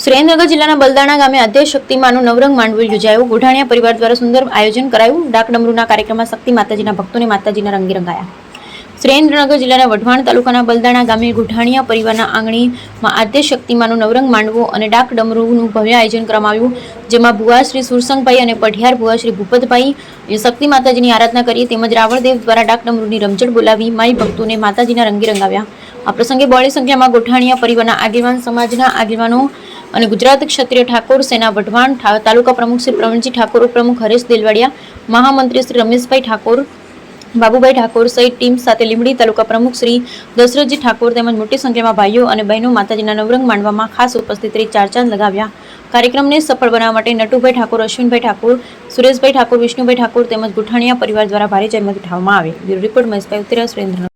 સુરેન્દ્રનગર જિલ્લાના બલદાણા ગામે આદ્ય શક્તિમાનું નવરંગ માંડવો યોજાયો। ગોઢાણીયા પરિવાર દ્વારા સુંદર આયોજન કરાયું। ડાક ડમરૂના કાર્યક્રમમાં શક્તિ માતાજીના ભક્તોને માતાજીના રંગે રંગાયા। સુરેન્દ્રનગર જિલ્લાના વઢવાણ તાલુકાના બલદાણા ગામે ગોઢાણીયા પરિવારના આંગણીમાં આદ્ય શક્તિમાનું નવરંગ માંડવો અને ડાક ડમરૂનું ભવ્ય આયોજન કરવામાં આવ્યું, જેમાં ભુવા શ્રી સુરસંગભાઈ અને પઢિયાર ભુવા શ્રી ભૂપતભાઈ શક્તિ માતાજીની આરાધના કરી તેમજ રાવણદેવ દ્વારા ડાક ડમરૂની રમઝટ બોલાવી માઈ ભક્તોને માતાજીના રંગે રંગાવ્યા। આ પ્રસંગે બહોળી સંખ્યામાં ગોઢાણીયા પરિવારના આગેવાન સમાજના આગેવાનો અને ગુજરાત ક્ષત્રિય ઠાકોર સેના વઢવાણ તાલુકા પ્રમુખ શ્રી પ્રવીણજી ઠાકોર, ઉપપ્રમુખ હરેશ દેલવાડિયા, મહામંત્રી શ્રી રમેશભાઈ ઠાકોર, બાબુભાઈ ઠાકોર સહિત ટીમ સાથે લીંબડી તાલુકા પ્રમુખ શ્રી દશરથજી ઠાકોર તેમજ મોટી સંખ્યામાં ભાઈઓ અને બહેનો માતાજીના નવરંગ માંડવામાં ખાસ ઉપસ્થિત રહી ચાર ચાંદ લગાવ્યા। કાર્યક્રમને સફળ બનાવવા માટે નટુભાઈ ઠાકોર, અશ્વિનભાઈ ઠાકોર, સુરેશભાઈ ઠાકોર, વિષ્ણુભાઈ ઠાકોર તેમજ ગોઠાણીયા પરિવાર દ્વારા ભારે જહેમત ઉઠાવવામાં આવી। બ્યુરો રિપોર્ટ મહેશભાઈ ઉત્તરા, સુરેન્દ્રનગર।